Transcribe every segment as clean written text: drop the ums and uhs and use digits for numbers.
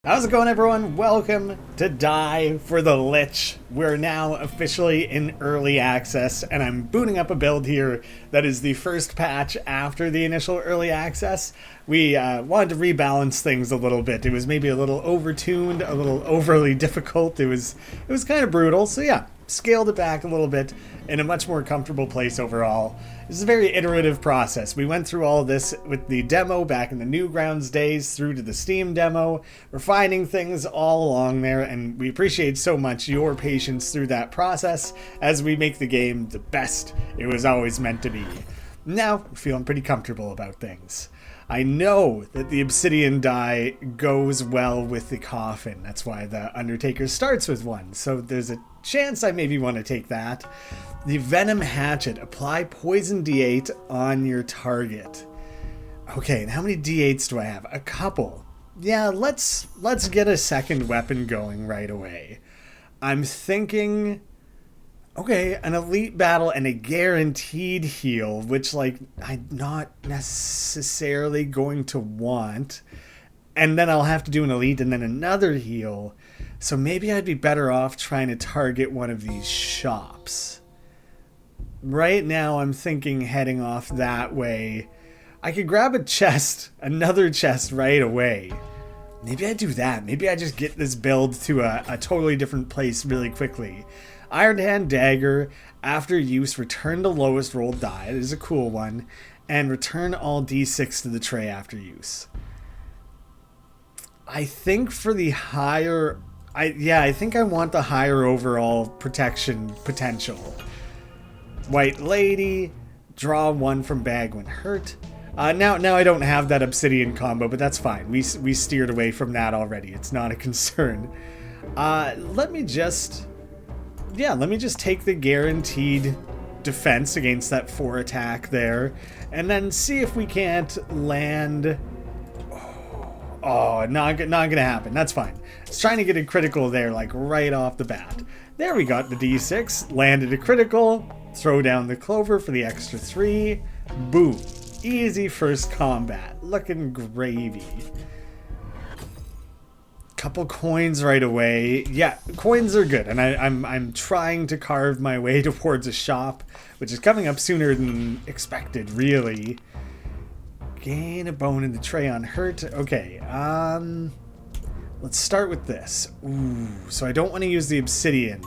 How's it going, everyone? Welcome to Die for the Lich. We're now officially in early access, and I'm booting up a build here that is the first patch after the initial early access. We wanted to rebalance things a little bit. It was maybe a little overtuned, a little overly difficult. It was kind of brutal, so yeah, scaled it back a little bit in a much more comfortable place overall. This is a very iterative process. We went through all of this with the demo back in the Newgrounds days through to the Steam demo, refining things all along there, and we appreciate so much your patience through that process as we make the game the best it was always meant to be. Now, we're feeling pretty comfortable about things. I know that the obsidian die goes well with the coffin. That's why the Undertaker starts with one. So there's a chance I maybe want to take that. The Venom Hatchet. Apply poison D8 on your target. Okay, and how many D8s do I have? A couple. Yeah, let's get a second weapon going right away. I'm thinking... Okay, an elite battle and a guaranteed heal, which, like, I'm not necessarily going to want. And then I'll have to do an elite and then another heal. So maybe I'd be better off trying to target one of these shops. Right now, I'm thinking heading off that way. I could grab a chest, another chest right away. Maybe I do that. Maybe I just get this build to a totally different place really quickly. Iron Hand Dagger, after use, return the lowest rolled die. It is a cool one. And return all d6 to the tray after use. I think for the higher... I think I want the higher overall protection potential. White Lady, draw one from bag when hurt. Now I don't have that obsidian combo, but that's fine. We steered away from that already. It's not a concern. Let me just take the guaranteed defense against that 4 attack there, and then see if we can't land... Oh, not gonna happen. That's fine. I was trying to get a critical there, like, right off the bat. There we got the D6, landed a critical, throw down the clover for the extra 3, boom. Easy first combat. Looking gravy. Couple coins right away. Yeah, coins are good, and I'm trying to carve my way towards a shop, which is coming up sooner than expected, really. Gain a bone in the tray on hurt. Okay, let's start with this. Ooh, so I don't want to use the obsidian.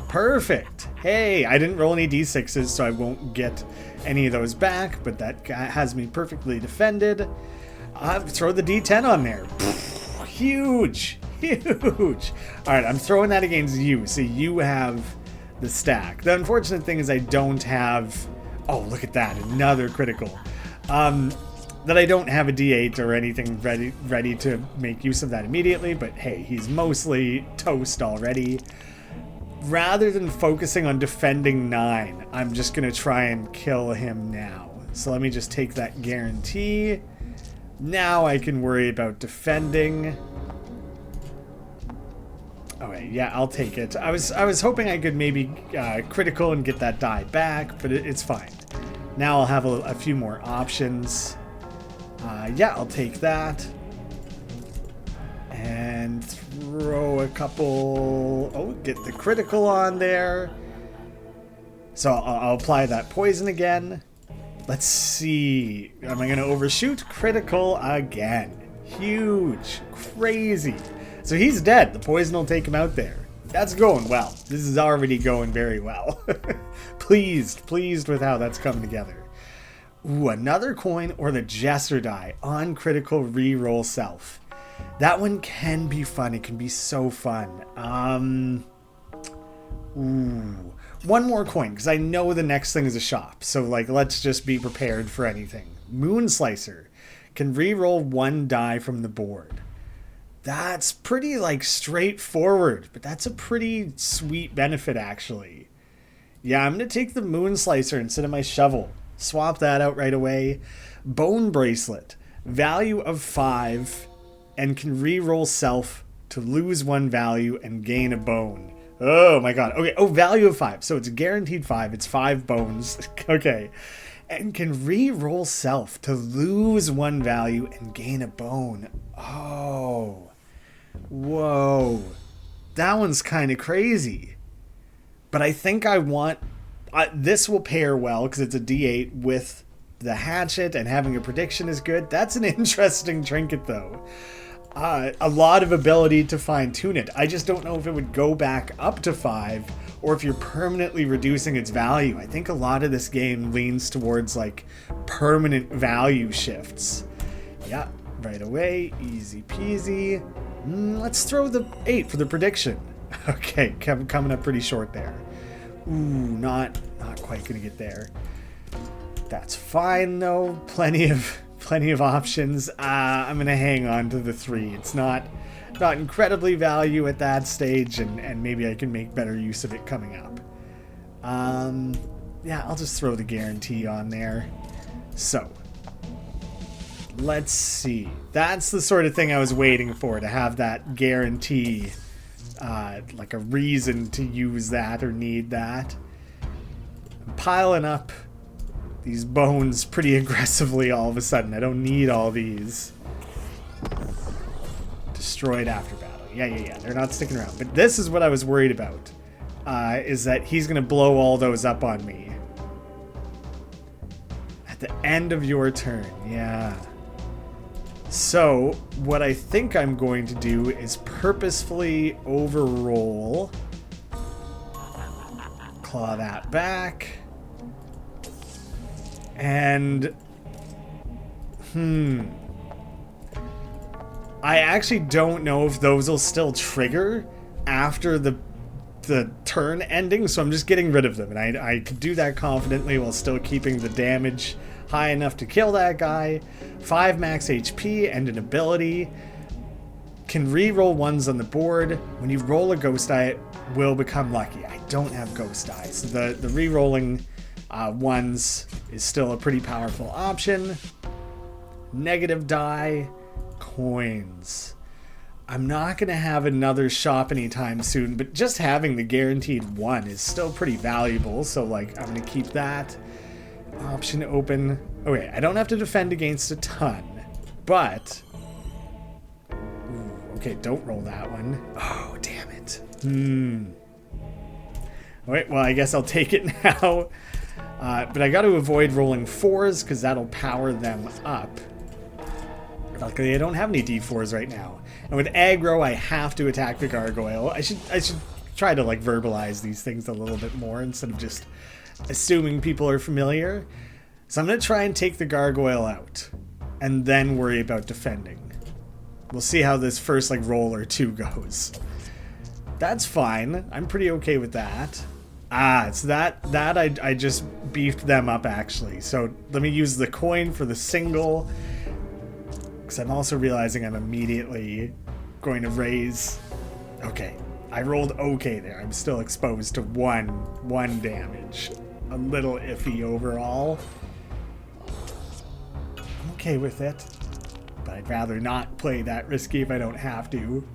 Perfect. Hey, I didn't roll any d6s, so I won't get any of those back, but that has me perfectly defended. Throw the d10 on there. Huge. Alright, I'm throwing that against you, so you have the stack. The unfortunate thing is I don't have... Oh, look at that, another critical. That I don't have a d8 or anything ready to make use of that immediately, but hey, he's mostly toast already. Rather than focusing on defending 9, I'm just going to try and kill him now. So let me just take that guarantee. Now I can worry about defending... Okay, yeah, I'll take it. I was hoping I could maybe critical and get that die back, but it's fine. Now I'll have a few more options. Yeah, I'll take that. And throw a couple... Oh, get the critical on there. So I'll apply that poison again. Let's see. Am I going to overshoot? Critical again. Huge. Crazy. So he's dead. The poison will take him out there. That's going well. This is already going very well. Pleased with how that's come together. Ooh, another coin or the Jester die on critical reroll self. That one can be fun. It can be so fun. Ooh. One more coin, because I know the next thing is a shop. So, like, let's just be prepared for anything. Moon Slicer can reroll 1 die from the board. That's pretty, like, straightforward, but that's a pretty sweet benefit, actually. Yeah, I'm going to take the Moon Slicer instead of my shovel. Swap that out right away. Bone Bracelet. Value of 5, and can reroll self to lose 1 value and gain a bone. Oh my god. Okay, value of 5. So it's guaranteed 5. It's 5 bones. Okay. And can re-roll self to lose 1 value and gain a bone. Oh. Whoa. That one's kind of crazy. But I think I want... this will pair well because it's a D8 with the hatchet, and having a prediction is good. That's an interesting trinket, though. A lot of ability to fine-tune it. I just don't know if it would go back up to 5 or if you're permanently reducing its value. I think a lot of this game leans towards, like, permanent value shifts. Yeah, right away. Easy peasy. Let's throw the 8 for the prediction. Okay, coming up pretty short there. Ooh, not quite gonna get there. That's fine though. Plenty of options. I'm gonna hang on to the 3. It's not incredibly value at that stage, and maybe I can make better use of it coming up. Yeah, I'll just throw the guarantee on there. So let's see. That's the sort of thing I was waiting for, to have that guarantee, like a reason to use that or need that. I'm piling up these bones pretty aggressively all of a sudden. I don't need all these. Destroyed after battle. Yeah. They're not sticking around. But this is what I was worried about, is that he's going to blow all those up on me. At the end of your turn. Yeah. So, what I think I'm going to do is purposefully overroll. Claw that back. And... I actually don't know if those will still trigger after the turn ending, so I'm just getting rid of them. And I could do that confidently while still keeping the damage high enough to kill that guy. 5 max HP and an ability. Can re-roll ones on the board. When you roll a ghost die, it will become lucky. I don't have ghost die, so the re-rolling ones is still a pretty powerful option. Negative die. Coins. I'm not going to have another shop anytime soon, but just having the guaranteed 1 is still pretty valuable, so like I'm going to keep that option open. Okay, I don't have to defend against a ton, but... Ooh, okay, don't roll that one. Oh, damn it. Alright, well, I guess I'll take it now. But I got to avoid rolling 4s, because that'll power them up. Luckily, I don't have any D4s right now. And with aggro, I have to attack the gargoyle. I should try to like verbalize these things a little bit more instead of just assuming people are familiar. So I'm going to try and take the gargoyle out and then worry about defending. We'll see how this first like roll or 2 goes. That's fine. I'm pretty okay with that. It's that I just beefed them up actually. So let me use the coin for the single, because I'm also realizing I'm immediately going to raise. Okay, I rolled okay there. I'm still exposed to one damage. A little iffy overall. I'm okay with it, but I'd rather not play that risky if I don't have to.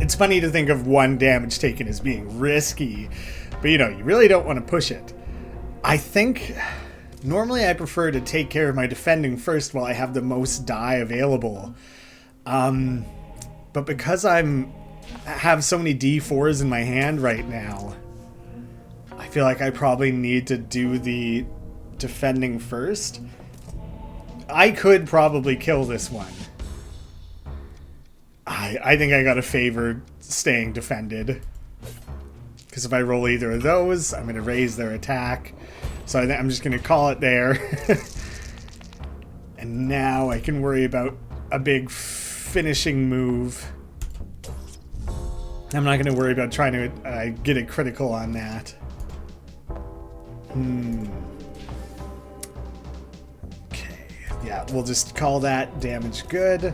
It's funny to think of 1 damage taken as being risky, but you know, you really don't want to push it. I think normally I prefer to take care of my defending first while I have the most die available. But because I have so many D4s in my hand right now, I feel like I probably need to do the defending first. I could probably kill this one. I think I gotta favor staying defended. Because if I roll either of those, I'm going to raise their attack. So I'm just going to call it there. And now I can worry about a big finishing move. I'm not going to worry about trying to get a critical on that. Okay. Yeah, we'll just call that damage good.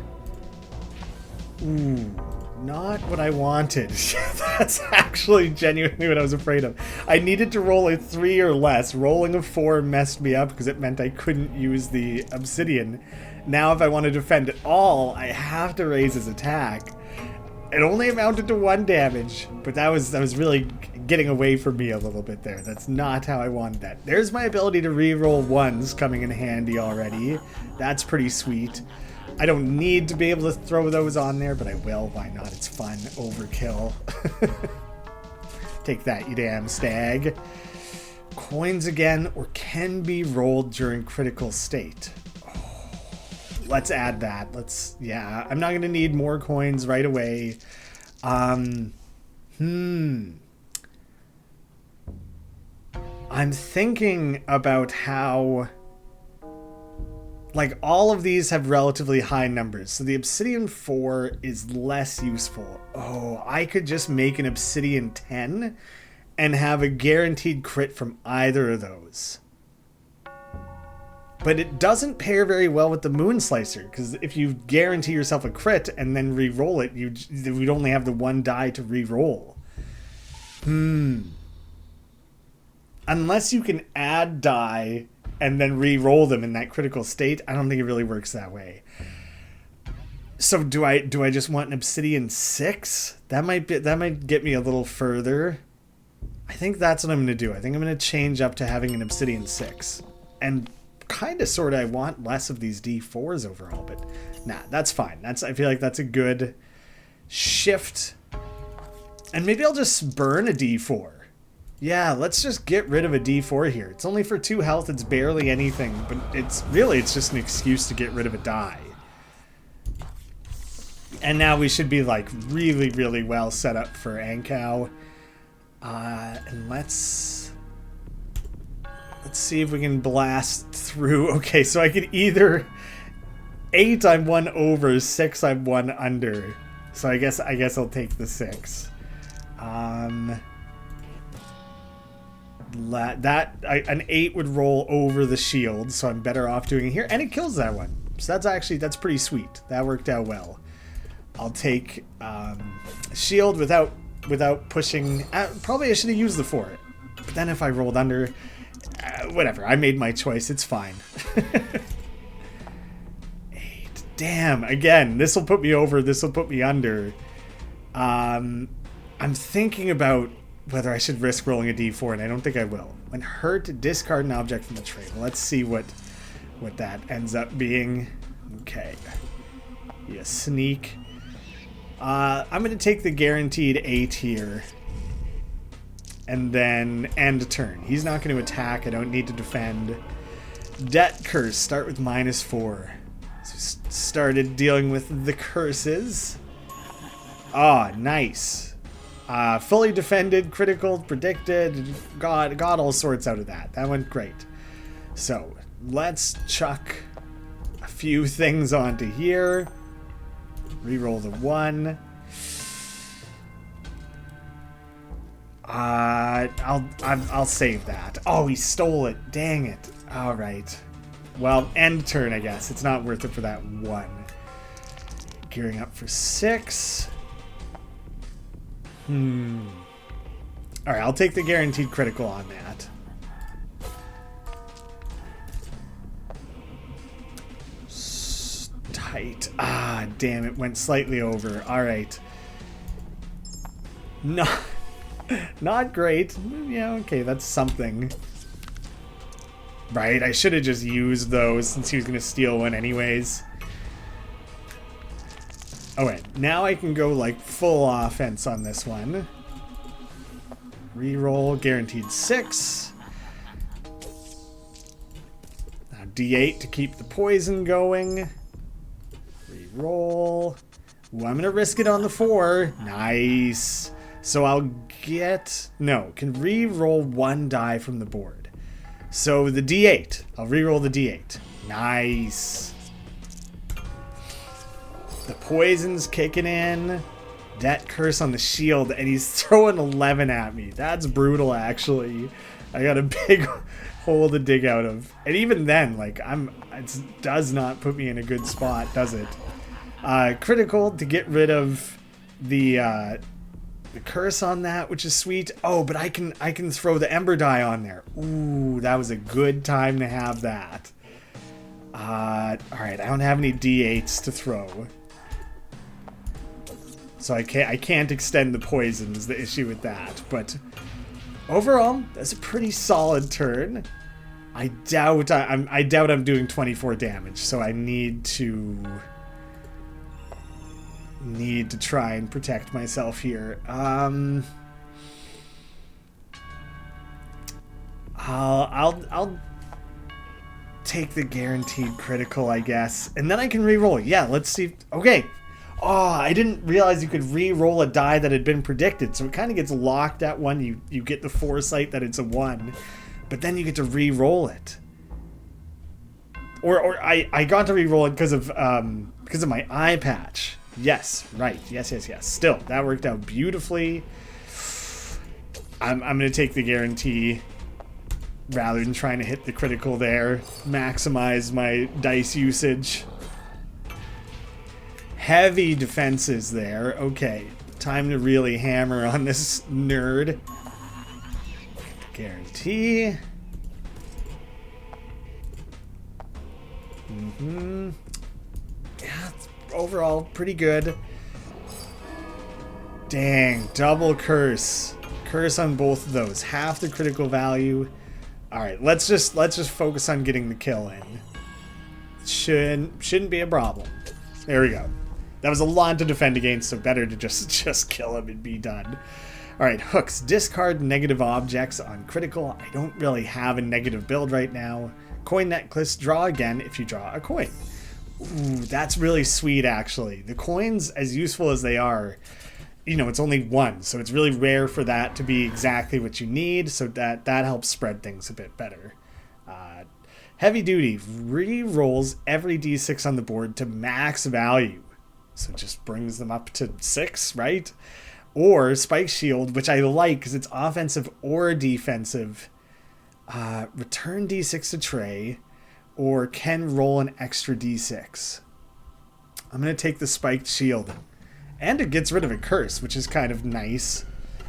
Ooh. Not what I wanted. That's actually genuinely what I was afraid of. I needed to roll a 3 or less. Rolling a 4 messed me up because it meant I couldn't use the obsidian. Now if I want to defend at all, I have to raise his attack. It only amounted to 1 damage, but that was really getting away from me a little bit there. That's not how I wanted that. There's my ability to reroll 1s coming in handy already. That's pretty sweet. I don't need to be able to throw those on there, but I will. Why not? It's fun. Overkill. Take that, you damn stag. Coins again, or can be rolled during critical state. Oh, let's add that. Yeah, I'm not going to need more coins right away. I'm thinking about how... like, all of these have relatively high numbers, so the Obsidian 4 is less useful. Oh, I could just make an Obsidian 10 and have a guaranteed crit from either of those. But it doesn't pair very well with the Moon Slicer, because if you guarantee yourself a crit and then re-roll it, you'd only have the 1 die to re-roll. Unless you can add die and then re-roll them in that critical state, I don't think it really works that way. So do I just want an Obsidian 6? That might get me a little further. I think that's what I'm going to do. I think I'm going to change up to having an Obsidian 6. And kind of sort of I want less of these D4s overall, but nah, that's fine. I feel like that's a good shift. And maybe I'll just burn a D4. Yeah, let's just get rid of a D4 here. It's only for 2 health, it's barely anything, but it's just an excuse to get rid of a die. And now we should be like really, really well set up for Ankow. And let's see if we can blast through. Okay, so I could either 8 I'm 1 over, 6 I'm 1 under. So I guess I'll take the 6. An 8 would roll over the shield, so I'm better off doing it here, and it kills that one. So that's pretty sweet. That worked out well. I'll take shield without pushing. Probably I should have used the 4. But then if I rolled under, whatever. I made my choice. It's fine. 8. Damn. Again, this will put me over. This will put me under. I'm thinking about whether I should risk rolling a D4, and I don't think I will. When hurt, discard an object from the tray. Well, let's see what that ends up being. Okay. Yeah, sneak. I'm going to take the guaranteed 8 here. And then end turn. He's not going to attack. I don't need to defend. Debt curse. Start with -4. So started dealing with the curses. Ah, nice. Fully defended, critical, predicted, got all sorts out of that. That went great. So let's chuck a few things onto here. Reroll the 1. I'll save that. Oh, he stole it. Dang it. All right. Well, end turn, I guess. It's not worth it for that 1. Gearing up for 6. Alright, I'll take the guaranteed critical on that. Tight. Ah, damn, it went slightly over. Alright. No, not great. Yeah, okay, that's something. Right, I should have just used those since he was going to steal one anyways. Alright, now I can go like full offense on this one. Reroll, guaranteed 6. Now D8 to keep the poison going. Reroll. Ooh, I'm gonna risk it on the 4. Nice. So I'll get... no, can re-roll 1 die from the board. So the D8. I'll re-roll the D8. Nice. The poison's kicking in. That curse on the shield, and he's throwing 11 at me. That's brutal, actually. I got a big hole to dig out of. And even then, like, it does not put me in a good spot, does it? Critical to get rid of the curse on that, which is sweet. Oh, but I can throw the ember die on there. Ooh, that was a good time to have that. All right, I don't have any d8s to throw, so I can't extend the poison is the issue with that. But overall, that's a pretty solid turn. I doubt I'm doing 24 damage, so I need to try and protect myself here. I'll take the guaranteed critical, I guess, and then I can re-roll. Yeah, let's see. Okay. Oh, I didn't realize you could re-roll a die that had been predicted, so it kind of gets locked at 1. You get the foresight that it's a 1, but then you get to re-roll it. Or I got to re-roll it because of my eye patch. Yes, right. Yes. Still, that worked out beautifully. I'm going to take the guarantee rather than trying to hit the critical there. Maximize my dice usage. Heavy defenses there. Okay, time to really hammer on this nerd. Guarantee. Yeah, it's overall pretty good. Dang, double curse. Curse on both of those. Half the critical value. Alright, let's just focus on getting the kill in. Shouldn't be a problem. There we go. That was a lot to defend against, so better to just kill him and be done. Alright, hooks. Discard negative objects on critical. I don't really have a negative build right now. Coin necklace. Draw again if you draw a coin. Ooh, that's really sweet, actually. The coins, as useful as they are, it's only 1, so it's really rare for that to be exactly what you need, so that helps spread things a bit better. Heavy duty. Re-rolls every d6 on the board to max value. So it just brings them up to 6, right? Or Spike Shield, which I like because it's offensive or defensive. Return d6 to tray, or can roll an extra d6. I'm going to take the Spiked Shield. And it gets rid of a curse, which is kind of nice.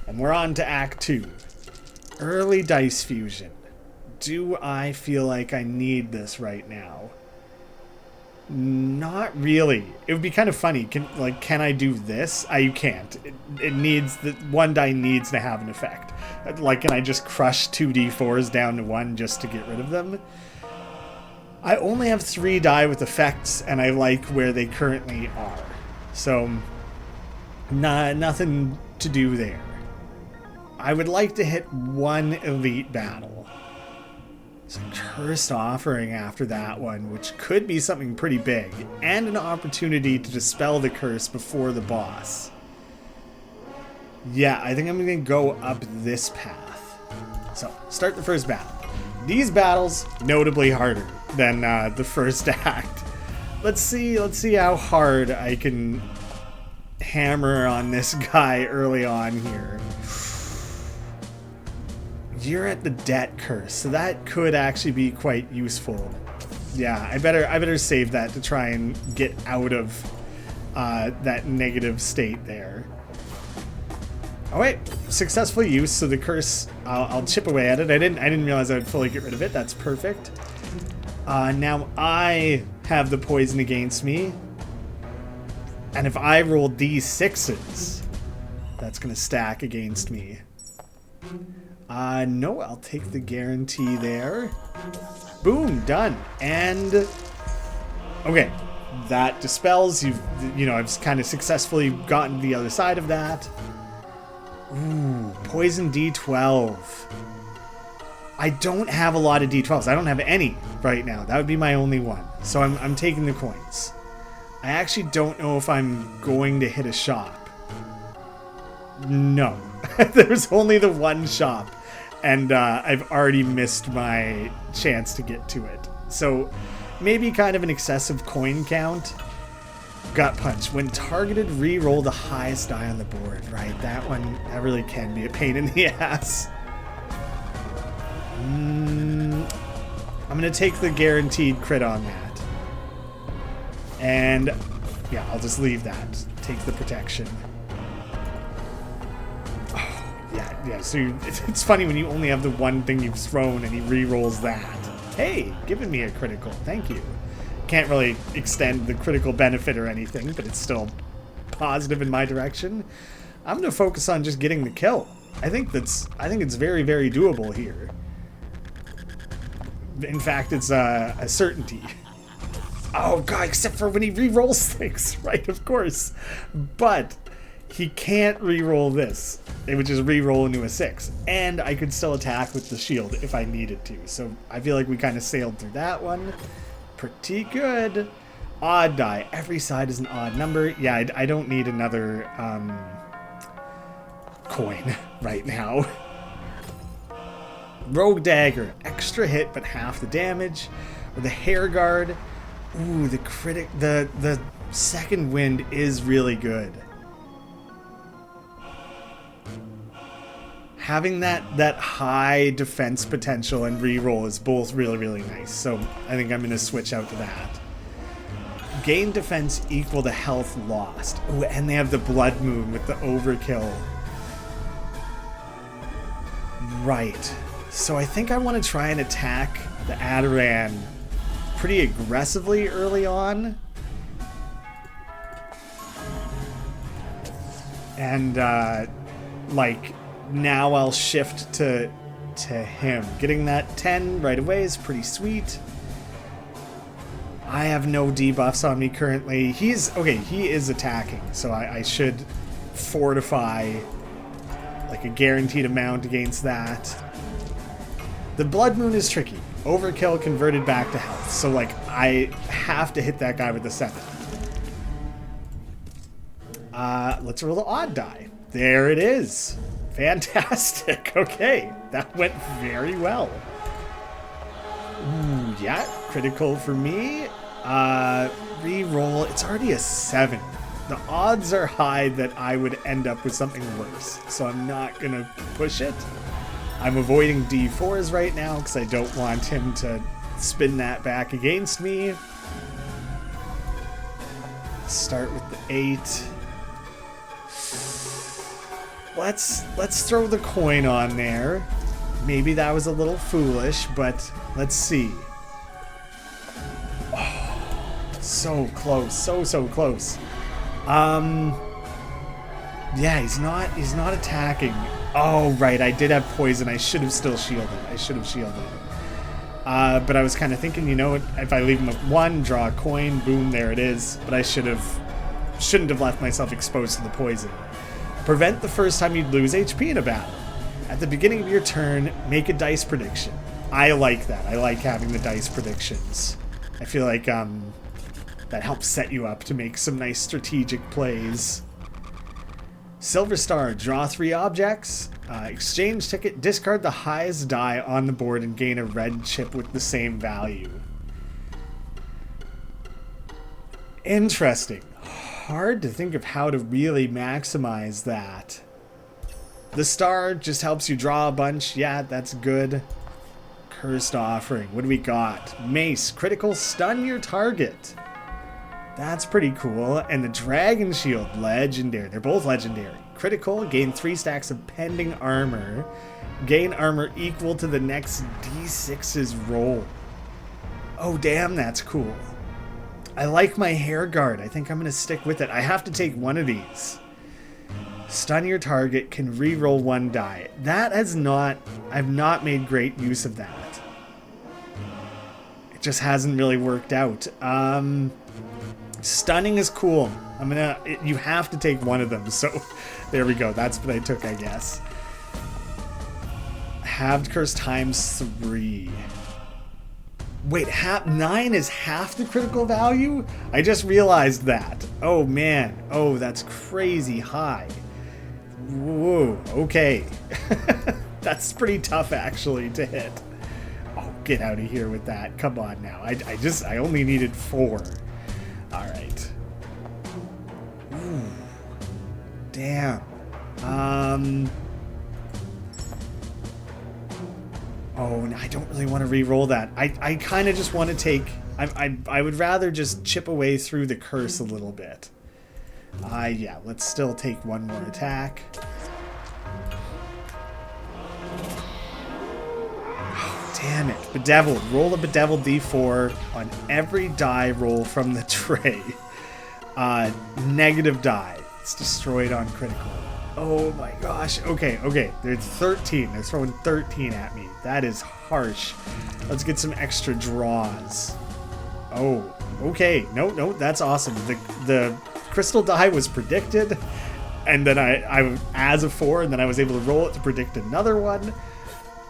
And we're on to Act 2. Early dice fusion. Do I feel like I need this right now? Not really. It would be kind of funny. Can I do this? You can't. It needs one die needs to have an effect. Can I just crush 2d4s down to 1 just to get rid of them? I only have 3 die with effects, and I like where they currently are. So, nothing to do there. I would like to hit 1 elite battle. So Cursed Offering after that one, which could be something pretty big, and an opportunity to dispel the curse before the boss. Yeah, I think I'm going to go up this path. So, start the first battle. These battles, notably harder than the first act. Let's see how hard I can hammer on this guy early on here. You're at the debt curse, so that could actually be quite useful. Yeah, I better save that to try and get out of that negative state there. Oh wait, successfully used. So the curse, I'll chip away at it. I didn't realize I would fully get rid of it. That's perfect. Now I have the poison against me, and if I roll d6s, that's gonna stack against me. No, I'll take the guarantee there. Boom, done. And okay, that dispels. I've kind of successfully gotten to the other side of that. Ooh, poison D12. I don't have a lot of D12s. I don't have any right now. That would be my only one. So I'm taking the coins. I actually don't know if I'm going to hit a shop. No. There's only the one shop. And I've already missed my chance to get to it. So maybe kind of an excessive coin count. Gut Punch. When targeted, re-roll the highest die on the board. Right, that really can be a pain in the ass. I'm going to take the guaranteed crit on that. And yeah, I'll just leave that. Take the protection. Yeah, so it's funny when you only have the one thing you've thrown and he re-rolls that. Hey, giving me a critical. Thank you. Can't really extend the critical benefit or anything, but it's still positive in my direction. I'm going to focus on just getting the kill. I think it's very, very doable here. In fact, it's a certainty. Oh god, except for when he re-rolls things, right? Of course. But he can't re-roll this. It would just re-roll into a 6. And I could still attack with the shield if I needed to. So I feel like we kind of sailed through that one. Pretty good. Odd die. Every side is an odd number. Yeah, I don't need another coin right now. Rogue Dagger. Extra hit, but half the damage. Or the Hair Guard. Ooh, the second wind is really good. Having that high defense potential and reroll is both really, really nice. So I think I'm going to switch out to that. Gain defense equal to health lost. Ooh, and they have the Blood Moon with the overkill. Right. So I think I want to try and attack the Adaran pretty aggressively early on. And, like, now I'll shift to him. Getting that 10 right away is pretty sweet. I have no debuffs on me currently. He is attacking, so I should fortify like a guaranteed amount against that. The Blood Moon is tricky. Overkill converted back to health, so like I have to hit that guy with the 7. Let's roll the odd die. There it is. Fantastic. Okay, that went very well. Ooh, yeah, critical for me. Re-roll. It's already a 7. The odds are high that I would end up with something worse, so I'm not gonna push it. I'm avoiding D4s right now because I don't want him to spin that back against me. Start with the 8. Let's throw the coin on there. Maybe that was a little foolish, but let's see. Oh, so close, so close. Yeah, he's not attacking. Oh, right, I did have poison. I should have still shielded. But I was kind of thinking, you know, if I leave him with 1, draw a coin, boom, there it is. But I shouldn't have left myself exposed to the poison. Prevent the first time you'd lose HP in a battle. At the beginning of your turn, make a dice prediction. I like that. I like having the dice predictions. I feel like that helps set you up to make some nice strategic plays. Silver Star, draw 3 objects. Exchange ticket, discard the highest die on the board and gain a red chip with the same value. Interesting. Hard to think of how to really maximize that. The star just helps you draw a bunch. Yeah, that's good. Cursed Offering. What do we got? Mace. Critical. Stun your target. That's pretty cool. And the Dragon Shield. Legendary. They're both legendary. Critical. Gain 3 stacks of pending armor. Gain armor equal to the next D6's roll. Oh, damn, that's cool. I like my Hair Guard. I think I'm going to stick with it. I have to take one of these. Stun your target, can re-roll 1 die. I've not made great use of that. It just hasn't really worked out. Stunning is cool. You have to take one of them, so there we go. That's what I took, I guess. Halved Curse times 3. Wait, 9 is half the critical value? I just realized that. Oh, man. Oh, that's crazy high. Whoa, okay. That's pretty tough, actually, to hit. Oh, get out of here with that. Come on now. I only needed 4. All right. Ooh. Damn. Oh, I don't really want to re-roll that. I kind of just want to take... I would rather just chip away through the curse a little bit. Yeah, let's still take 1 more attack. Damn it. Bedeviled. Roll a bedeviled d4 on every die roll from the tray. Negative die. It's destroyed on critical. Oh my gosh. Okay. There's 13. They're throwing 13 at me. That is harsh. Let's get some extra draws. Oh, okay. No, that's awesome. The crystal die was predicted, and then I as a 4, and then I was able to roll it to predict another one.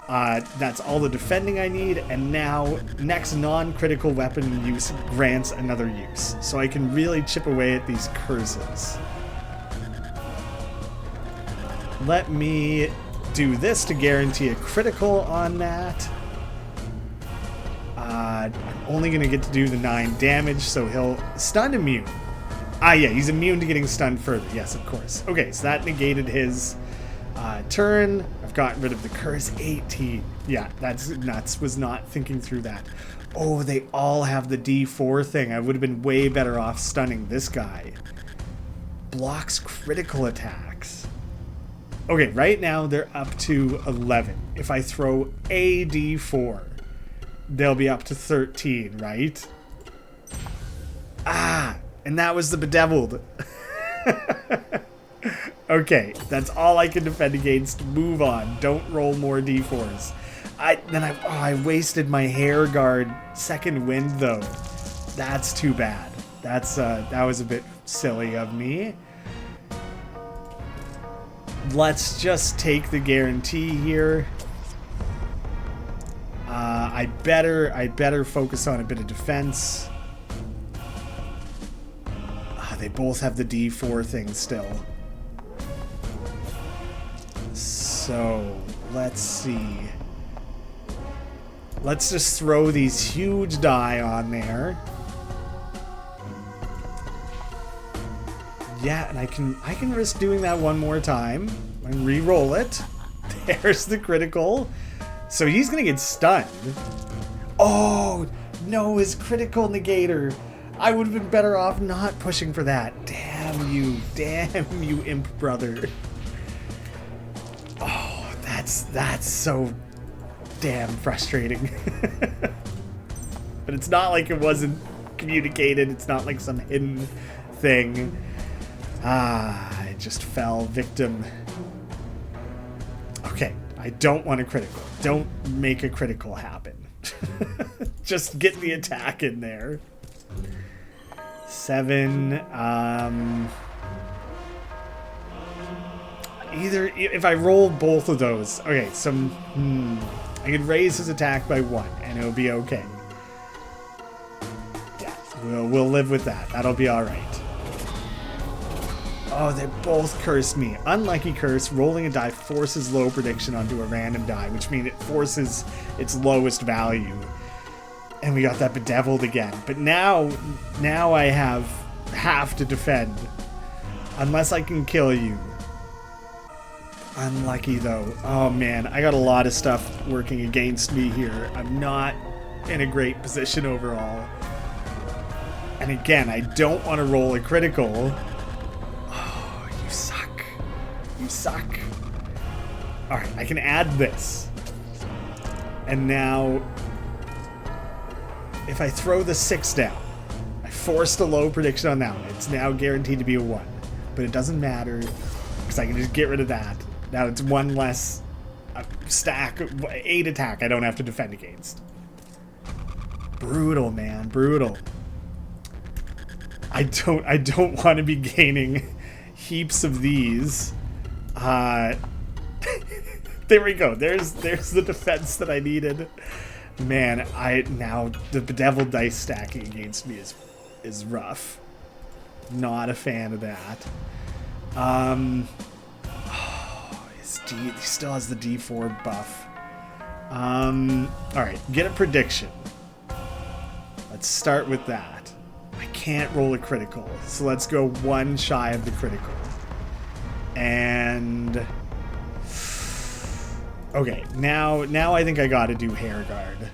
That's all the defending I need, and now next non-critical weapon use grants another use, so I can really chip away at these curses. Let me do this to guarantee a critical on that. I'm only going to get to do the 9 damage, so he'll stun immune. Yeah, he's immune to getting stunned further. Yes, of course. Okay, so that negated his turn. I've gotten rid of the curse. 18. Yeah, that's nuts. Was not thinking through that. Oh, they all have the D4 thing. I would have been way better off stunning this guy. Blocks critical attacks. Okay, right now they're up to 11. If I throw a D4, they'll be up to 13, right? And that was the bedeviled. Okay, that's all I can defend against. Move on. Don't roll more d4s. I wasted my hair guard second wind though. That's too bad. That was a bit silly of me. Let's just take the guarantee here. I better focus on a bit of defense. They both have the D4 thing still. So, let's see. Let's just throw these huge die on there. Yeah, and I can risk doing that one more time and re-roll it. There's the critical. So he's gonna get stunned. Oh no, his critical negator. I would have been better off not pushing for that. Damn you, imp brother. Oh, that's so damn frustrating. But it's not like it wasn't communicated. It's not like some hidden thing. I just fell victim. Okay, I don't want a critical. Don't make a critical happen. Just get the attack in there. 7. Either if I roll both of those. Okay, so I can raise his attack by 1 and it'll be okay. Yeah, we'll live with that. That'll be all right. Oh, they both cursed me. Unlucky curse. Rolling a die forces low prediction onto a random die, which means it forces its lowest value. And we got that bedeviled again. But now I have to defend. Unless I can kill you. Unlucky though. Oh man, I got a lot of stuff working against me here. I'm not in a great position overall. And again, I don't want to roll a critical. Oh, you suck. You suck. Alright, I can add this. And now if I throw the 6 down, I forced a low prediction on that one. It's now guaranteed to be a 1. But it doesn't matter, because I can just get rid of that. Now it's 1 less stack, 8 attack I don't have to defend against. Brutal, man, brutal. I don't want to be gaining heaps of these. There we go. There's the defense that I needed. Man, now the bedeviled dice stacking against me is rough. Not a fan of that. He still has the D4 buff. Alright, get a prediction. Let's start with that. I can't roll a critical, so let's go 1 shy of the critical. And okay, now I think I gotta do hair guard.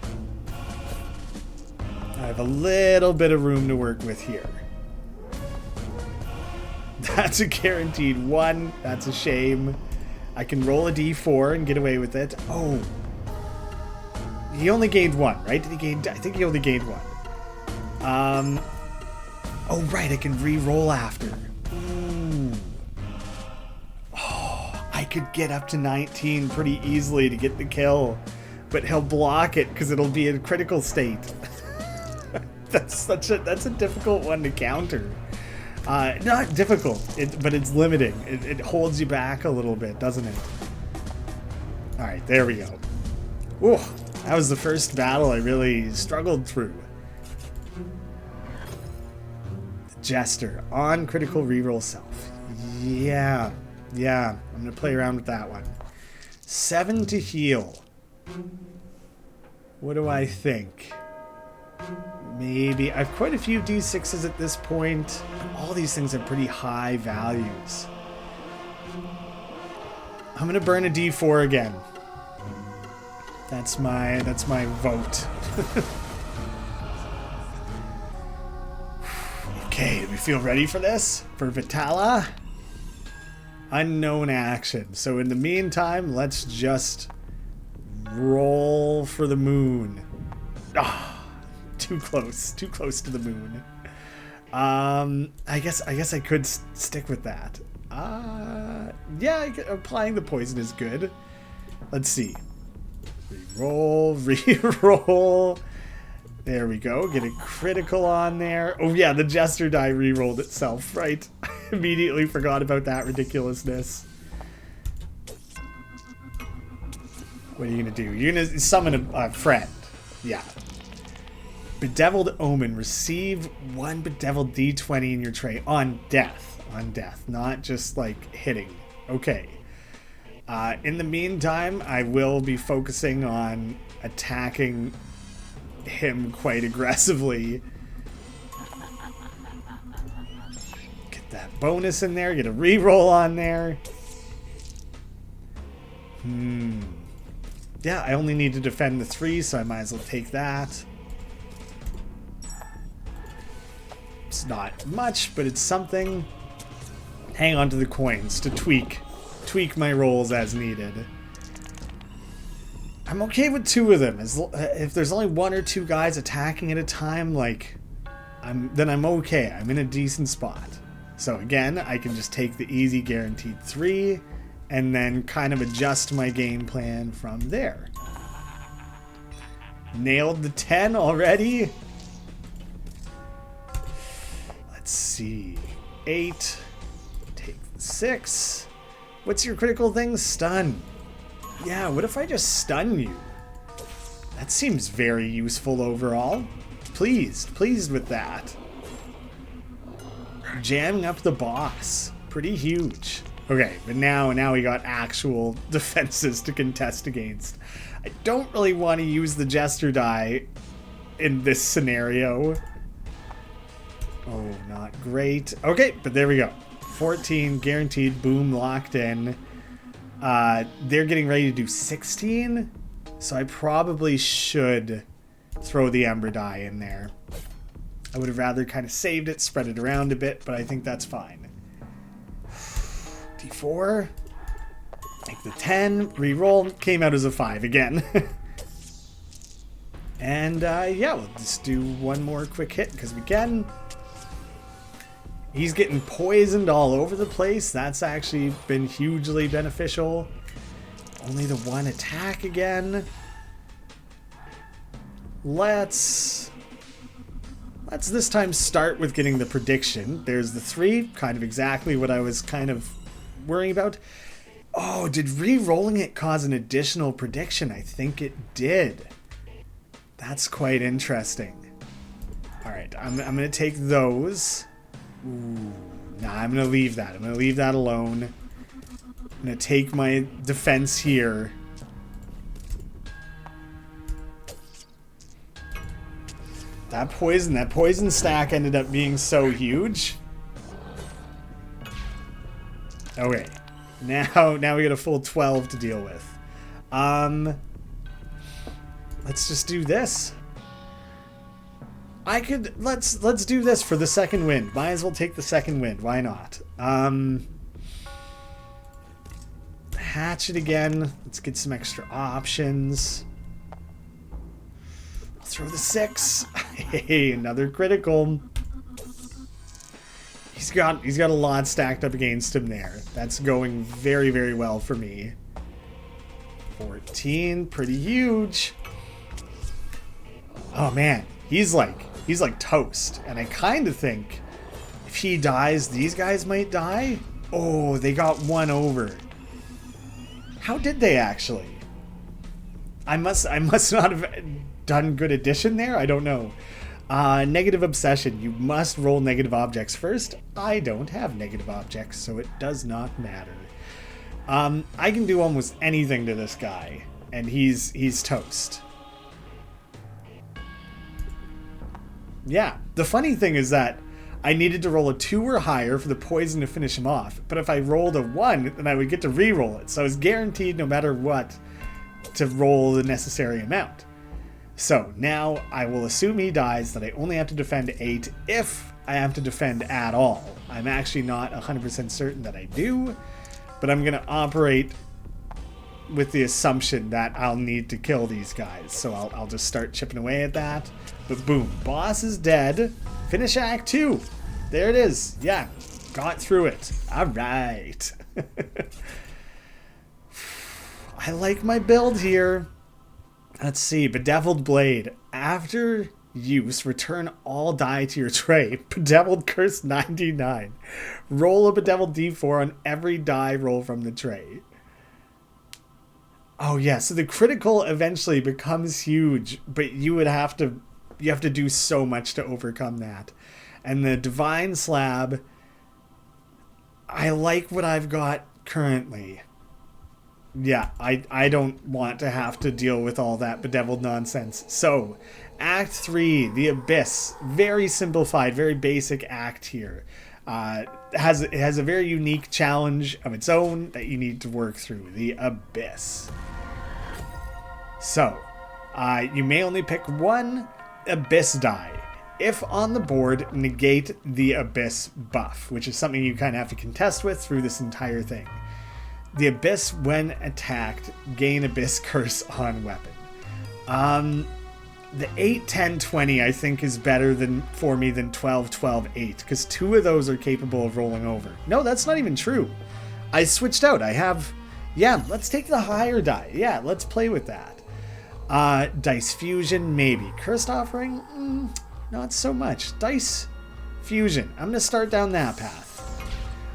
I have a little bit of room to work with here. That's a guaranteed 1. That's a shame. I can roll a d4 and get away with it. Oh. He only gained one, right? Did he gain? I think he only gained one. Oh, right, I can re-roll after. Ooh. Oh, I could get up to 19 pretty easily to get the kill, but he'll block it because it'll be in critical state. That's a difficult one to counter. Not difficult, but it's limiting. It holds you back a little bit, doesn't it? All right, there we go. Ooh, that was the first battle I really struggled through. Jester on critical reroll self. Yeah, I'm gonna play around with that one. 7 to heal. What do I think? Maybe I've quite a few d6s at this point. All these things have pretty high values. I'm gonna burn a d4 again. That's my vote. Okay, do we feel ready for this? For Vitala? Unknown action. So in the meantime, let's just roll for the moon. Ah, too close to the moon. I guess I could stick with that. Yeah, applying the poison is good. Let's see. Reroll. There we go. Get a critical on there. Oh yeah, the Jester die rerolled itself, right? I immediately forgot about that ridiculousness. What are you gonna do? You're gonna summon a friend. Yeah. Bedeviled Omen. Receive 1 bedeviled d20 in your tray on death. On death, not just like hitting. Okay. In the meantime, I will be focusing on attacking him quite aggressively. Get that bonus in there, get a reroll on there. Yeah, I only need to defend the 3, so I might as well take that. It's not much, but it's something. Hang on to the coins to tweak my rolls as needed. I'm okay with 2 of them. If there's only 1 or 2 guys attacking at a time, like, then I'm okay. I'm in a decent spot. So again, I can just take the easy guaranteed 3 and then kind of adjust my game plan from there. Nailed the 10 already. Let's see. 8. Take the 6. What's your critical thing? Stun. Yeah, what if I just stun you? That seems very useful overall. Pleased with that. Jamming up the boss. Pretty huge. Okay, but now we got actual defenses to contest against. I don't really want to use the Jester die in this scenario. Oh, not great. Okay, but there we go. 14, guaranteed, boom, locked in. They're getting ready to do 16, so I probably should throw the Ember die in there. I would have rather kind of saved it, spread it around a bit, but I think that's fine. D4. Take the 10, re-roll, came out as a 5 again. And yeah, we'll just do one more quick hit because we can. He's getting poisoned all over the place. That's actually been hugely beneficial. Only the 1 attack again. Let's this time start with getting the prediction. There's the 3, kind of exactly what I was kind of worrying about. Oh, did re-rolling it cause an additional prediction? I think it did. That's quite interesting. All right, I'm going to take those. Ooh, nah, I'm going to leave that. I'm going to leave that alone. I'm going to take my defense here. That poison stack ended up being so huge. Okay. Now we got a full 12 to deal with. Let's just do this. Let's do this for the second wind. Might as well take the second wind. Why not? Hatchet again. Let's get some extra options. Throw the 6. Hey, another critical. He's got a lot stacked up against him there. That's going very, very well for me. 14, pretty huge. Oh man, he's like toast. And I kind of think if he dies, these guys might die. Oh, they got one over. How did they actually? I must not have done good addition there. I don't know. Negative obsession. You must roll negative objects first. I don't have negative objects, so it does not matter. I can do almost anything to this guy, and he's toast. Yeah, the funny thing is that I needed to roll a 2 or higher for the poison to finish him off, but if I rolled a 1, then I would get to re-roll it, so I was guaranteed no matter what to roll the necessary amount. So now I will assume he dies, that I only have to defend 8 if I have to defend at all. I'm actually not 100% certain that I do, but I'm going to operate with the assumption that I'll need to kill these guys. So I'll just start chipping away at that. But boom, boss is dead. Finish Act 2. There it is. Yeah, got through it. All right. I like my build here. Let's see. Bedeviled Blade. After use, return all die to your tray. Bedeviled Curse 99. Roll a Bedeviled D4 on every die roll from the tray. Oh yeah, so the critical eventually becomes huge, but you have to do so much to overcome that. And the Divine Slab, I like what I've got currently. Yeah, I don't want to have to deal with all that bedeviled nonsense. So, Act 3, the Abyss. Very simplified, very basic act here. It has a very unique challenge of its own that you need to work through. The Abyss. So, you may only pick one Abyss die. If on the board, negate the Abyss buff, which is something you kind of have to contest with through this entire thing. The Abyss, when attacked, gain Abyss Curse on weapon. The 8, 10, 20, I think, is better for me than 12, 12, 8, because 2 of those are capable of rolling over. No, that's not even true. I switched out. Yeah, let's take the higher die. Yeah, let's play with that. Dice Fusion, maybe. Cursed Offering? Not so much. Dice Fusion. I'm going to start down that path.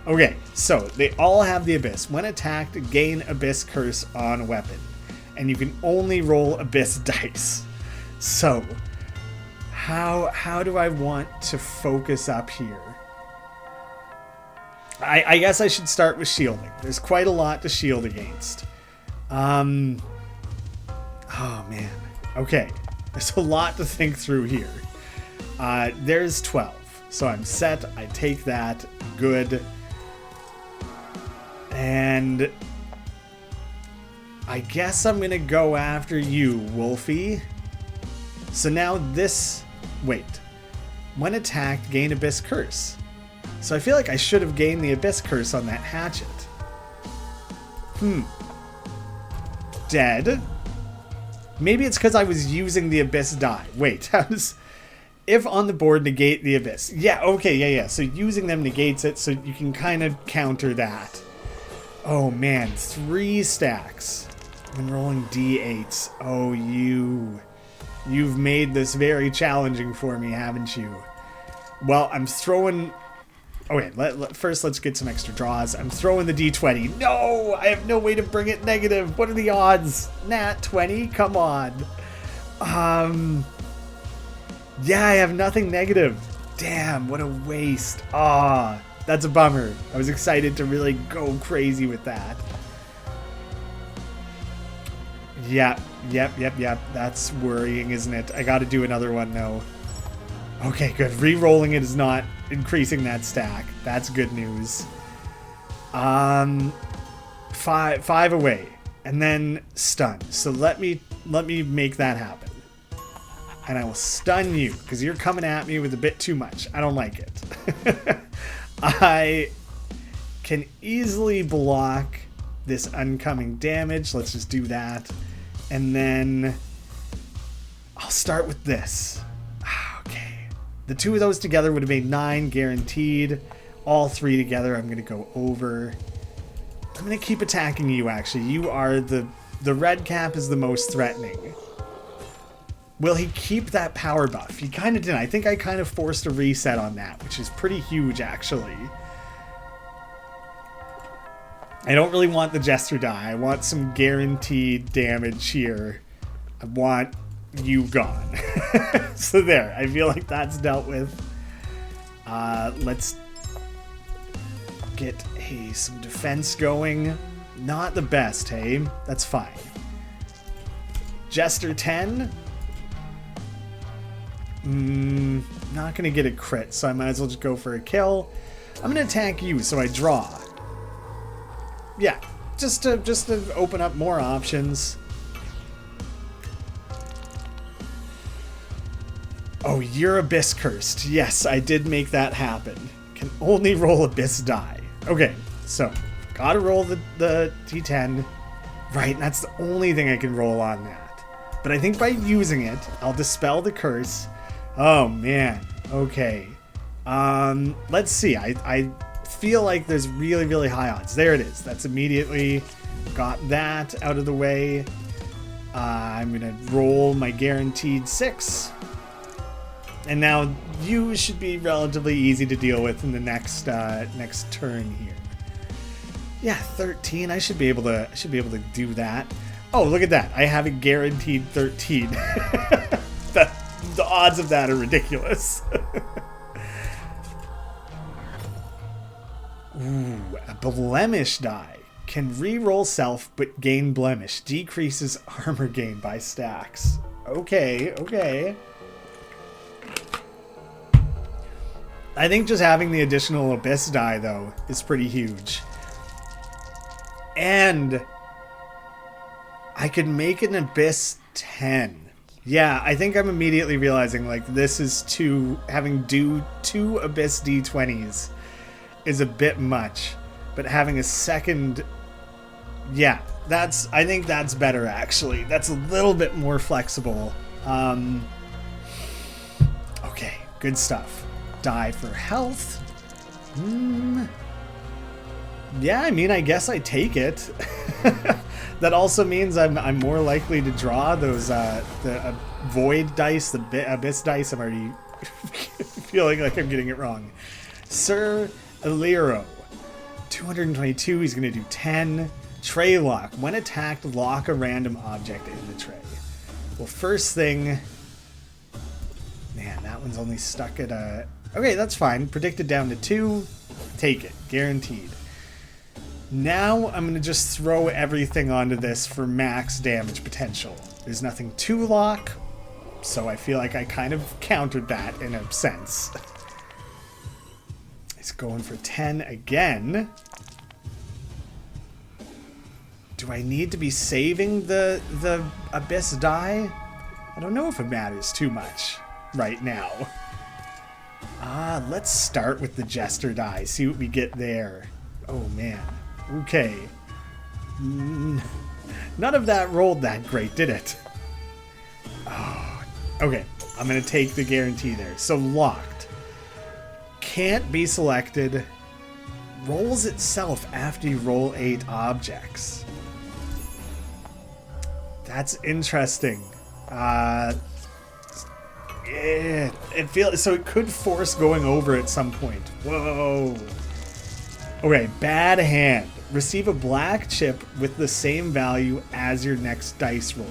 Okay, so they all have the Abyss. When attacked, gain Abyss Curse on weapon. And you can only roll Abyss dice. So, how do I want to focus up here? I guess I should start with shielding. There's quite a lot to shield against. Oh man. Okay, there's a lot to think through here. There's 12. So I'm set. I take that. Good. And I guess I'm going to go after you, Wolfie. So now this... Wait. When attacked, gain Abyss Curse. So I feel like I should have gained the Abyss Curse on that hatchet. Dead. Maybe it's because I was using the Abyss die. Wait, how does... If on the board, negate the Abyss. Yeah, okay, yeah. So using them negates it, so you can kind of counter that. Oh man, 3 stacks. I'm rolling d8s. Oh, you've made this very challenging for me, haven't you? Well, I'm throwing... Okay, first let's get some extra draws. I'm throwing the d20. No! I have no way to bring it negative. What are the odds? Nat 20? Come on. Yeah, I have nothing negative. Damn, what a waste. That's a bummer. I was excited to really go crazy with that. Yep. That's worrying, isn't it? I gotta do another one, though. Okay, good. Re-rolling it is not increasing that stack. That's good news. 5 away. And then stun. So let me make that happen. And I will stun you, because you're coming at me with a bit too much. I don't like it. I can easily block this oncoming damage. Let's just do that. And then I'll start with this. Okay. The two of those together would have made 9 guaranteed. All 3 together, I'm going to go over. I'm going to keep attacking you, actually. You are the red cap is the most threatening. Will he keep that power buff? He kind of didn't. I think I kind of forced a reset on that, which is pretty huge, actually. I don't really want the Jester die. I want some guaranteed damage here. I want you gone. So there. I feel like that's dealt with. Let's get some defense going. Not the best, hey? That's fine. Jester 10. Not gonna get a crit, so I might as well just go for a kill. I'm gonna attack you, so I draw. Yeah, just to open up more options. Oh, you're Abyss cursed. Yes, I did make that happen. Can only roll Abyss die. Okay, so gotta roll the D10. Right, and that's the only thing I can roll on that. But I think by using it, I'll dispel the curse. Oh man, okay. Let's see. I feel like there's really, really high odds. There it is. That's immediately got that out of the way. I'm gonna roll my guaranteed 6. And now you should be relatively easy to deal with in the next turn here. Yeah, 13. I should be able to do that. Oh, look at that. I have a guaranteed 13. The odds of that are ridiculous. Ooh, a blemish die. Can re-roll self but gain blemish. Decreases armor gain by stacks. Okay, okay. I think just having the additional Abyss die, though, is pretty huge. And I could make an Abyss 10. Yeah, I think I'm immediately realizing, like, this is having two Abyss D20s is a bit much. But having a second, yeah, I think that's better, actually. That's a little bit more flexible. Okay, good stuff. Die for health. Yeah, I mean, I guess I take it. That also means I'm more likely to draw those the void dice, the abyss dice. I'm already feeling like I'm getting it wrong. Sir Illyro, 222. He's gonna do 10. Tray lock. When attacked, lock a random object in the tray. Well, first thing. Man, that one's only stuck at a. Okay, that's fine. Predicted down to 2. Take it, guaranteed. Now I'm going to just throw everything onto this for max damage potential. There's nothing to lock, so I feel like I kind of countered that in a sense. It's going for 10 again. Do I need to be saving the Abyss die? I don't know if it matters too much right now. Let's start with the Jester die, see what we get there. Oh man. Okay. None of that rolled that great, did it? Oh, okay. I'm going to take the guarantee there. So locked. Can't be selected. Rolls itself after you roll 8 objects. That's interesting. It feels so. It could force going over at some point. Whoa. Okay, bad hand. Receive a black chip with the same value as your next dice roll.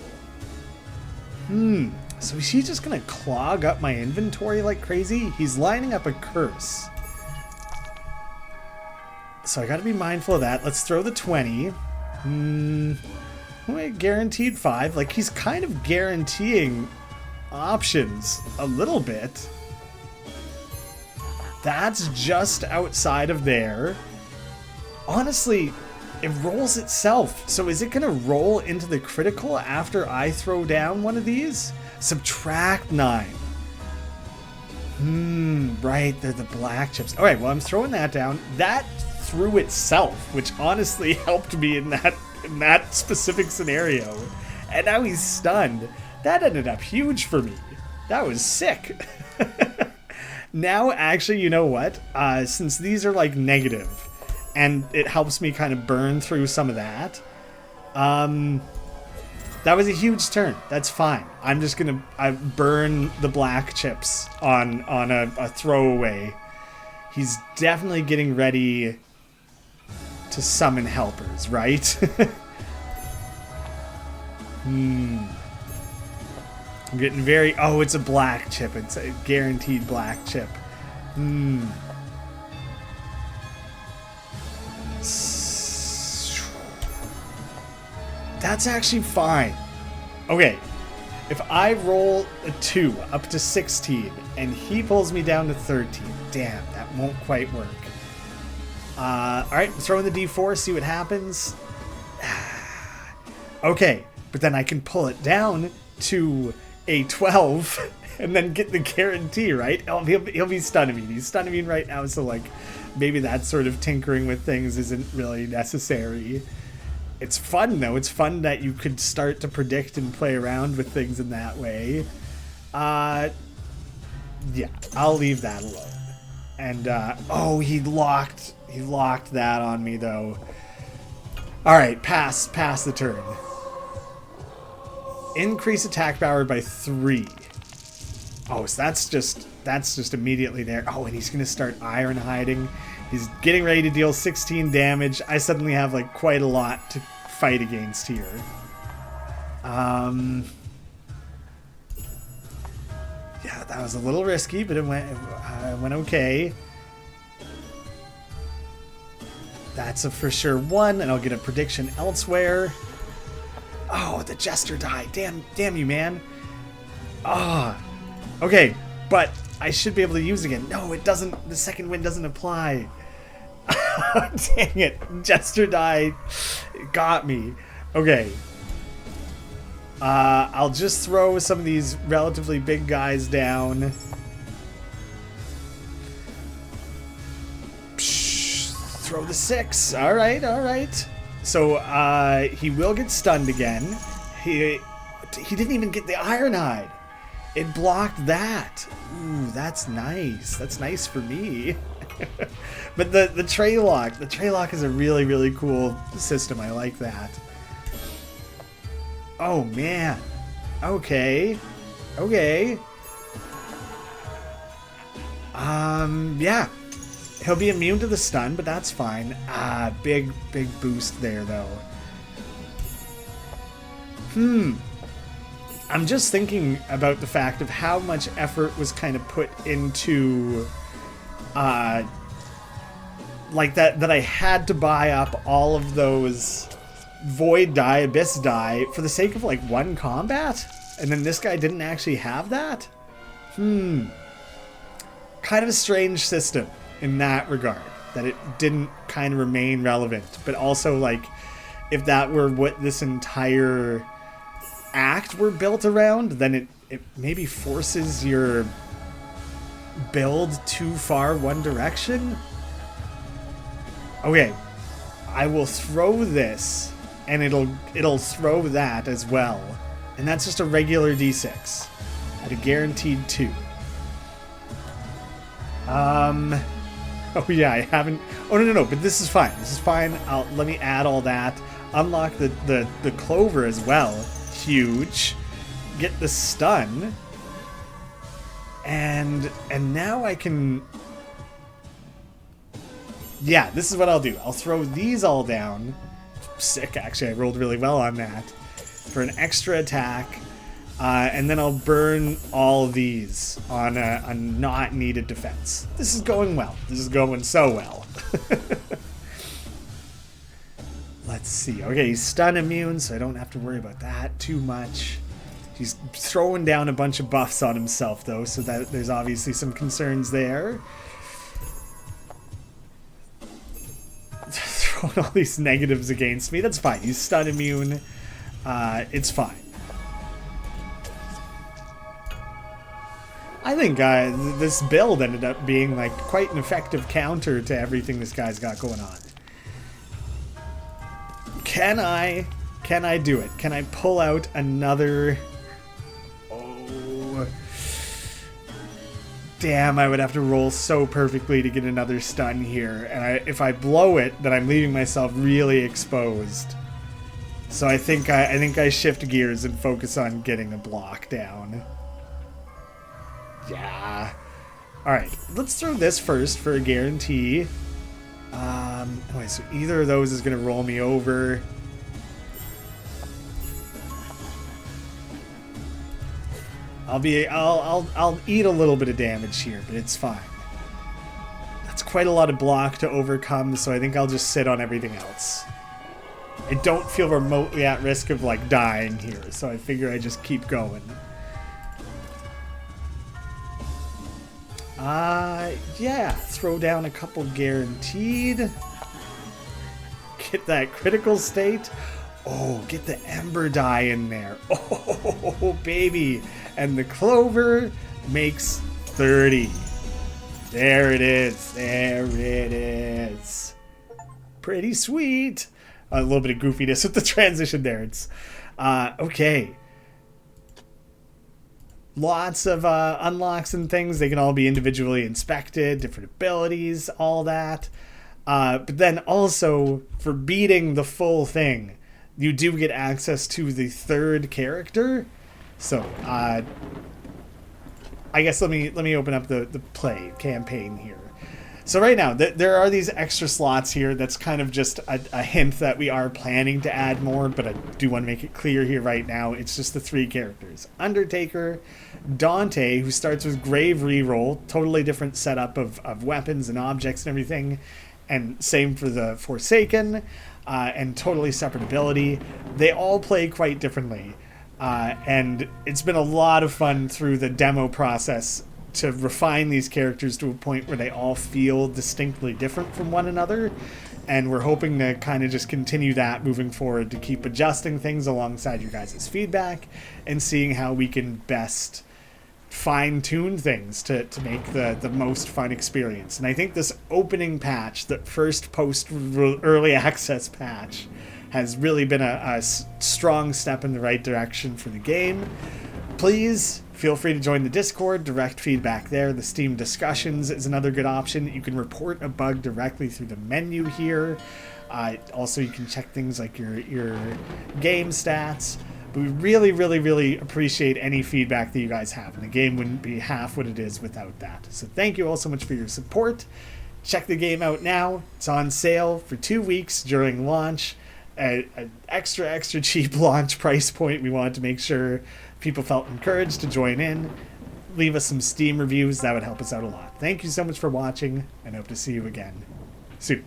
So is he just gonna clog up my inventory like crazy? He's lining up a curse. So I gotta be mindful of that. Let's throw the 20. Wait, guaranteed 5. Like, he's kind of guaranteeing options a little bit. That's just outside of there. Honestly, it rolls itself. So is it going to roll into the critical after I throw down one of these? Subtract 9. Right, they're the black chips. All right, well, I'm throwing that down. That threw itself, which honestly helped me in that specific scenario. And now he's stunned. That ended up huge for me. That was sick. Now, actually, you know what? Since these are like negative, and it helps me kind of burn through some of that, that was a huge turn. That's fine. I'm just gonna burn the black chips on a throwaway. He's definitely getting ready to summon helpers, right? I'm getting very... Oh, it's a black chip. It's a guaranteed black chip. That's actually fine. Okay. If I roll a 2 up to 16 and he pulls me down to 13, damn, that won't quite work. Alright, throw in the D4, see what happens. Okay, but then I can pull it down to a 12 and then get the guarantee, right? Oh, he'll be stun immune. He's stun immune right now, so like maybe that sort of tinkering with things isn't really necessary. It's fun though. It's fun that you could start to predict and play around with things in that way. Yeah, I'll leave that alone. And oh, he locked that on me though. All right, pass the turn. Increase attack power by 3. Oh, so that's just immediately there. Oh, and he's gonna start iron hiding. He's getting ready to deal 16 damage. I suddenly have like quite a lot to fight against here. Yeah, that was a little risky, but it went okay. That's a for sure 1, and I'll get a prediction elsewhere. Oh, the Jester died. Damn you, man. Ah. Oh. Okay, but I should be able to use it again. No, it doesn't. The second wind doesn't apply. Dang it. Jester died. It got me. Okay. I'll just throw some of these relatively big guys down. Psh, throw the 6. All right. So, he will get stunned again. He didn't even get the Ironhide. It blocked that. Ooh, that's nice. That's nice for me. But the Traylock is a really, really cool system. I like that. Oh, man. Okay. Yeah. He'll be immune to the stun, but that's fine. Big boost there, though. I'm just thinking about the fact of how much effort was kind of put into, like that I had to buy up all of those Void die, Abyss die, for the sake of, like, 1 combat? And then this guy didn't actually have that? Kind of a strange system in that regard, that it didn't kind of remain relevant. But also, like, if that were what this entire act were built around, then it maybe forces your build too far one direction. Okay, I will throw this, and it'll throw that as well. And that's just a regular D6 at a guaranteed 2. Oh yeah, I haven't... Oh, no, but this is fine. Let me add all that. Unlock the Clover as well. Huge. Get the stun. And now I can... Yeah, this is what I'll do. I'll throw these all down. Sick, actually. I rolled really well on that. For an extra attack. And then I'll burn all of these on a not needed defense. This is going well. This is going so well. Let's see. Okay, he's stun immune, so I don't have to worry about that too much. He's throwing down a bunch of buffs on himself, though, so that there's obviously some concerns there. Throwing all these negatives against me. That's fine. He's stun immune. It's fine. I think this build ended up being like quite an effective counter to everything this guy's got going on. Can I do it? Can I pull out another Damn, I would have to roll so perfectly to get another stun here. And if I blow it, then I'm leaving myself really exposed. So I think I shift gears and focus on getting a block down. Yeah. Alright, let's throw this first for a guarantee. Wait, so either of those is going to roll me over. I'll eat a little bit of damage here, but it's fine. That's quite a lot of block to overcome, so I think I'll just sit on everything else. I don't feel remotely at risk of like dying here, so I figure I just keep going. Yeah, throw down a couple guaranteed. Get that critical state. Oh, get the Ember die in there. Oh, baby. And the Clover makes 30. There it is. There it is. Pretty sweet. A little bit of goofiness with the transition there. It's okay. Lots of unlocks and things. They can all be individually inspected, different abilities, all that. But then also, for beating the full thing, you do get access to the third character. So, I guess let me open up the play campaign here. So right now, there are these extra slots here. That's kind of just a hint that we are planning to add more, but I do want to make it clear here right now. It's just the 3 characters. Undertaker, Dante, who starts with Grave Reroll, totally different setup of weapons and objects and everything. And same for the Forsaken, and totally separate ability. They all play quite differently. And it's been a lot of fun through the demo process to refine these characters to a point where they all feel distinctly different from one another. And we're hoping to kind of just continue that moving forward, to keep adjusting things alongside your guys' feedback and seeing how we can best fine-tune things to make the most fun experience. And I think this opening patch, the first post-early access patch, has really been a strong step in the right direction for the game. Please feel free to join the Discord, direct feedback there. The Steam discussions is another good option. You can report a bug directly through the menu here. Also, you can check things like your game stats. But we really, really, really appreciate any feedback that you guys have. And the game wouldn't be half what it is without that. So thank you all so much for your support. Check the game out now. It's on sale for 2 weeks during launch. An extra cheap launch price point. We wanted to make sure people felt encouraged to join in. Leave us some Steam reviews. That would help us out a lot. Thank you so much for watching, and hope to see you again soon.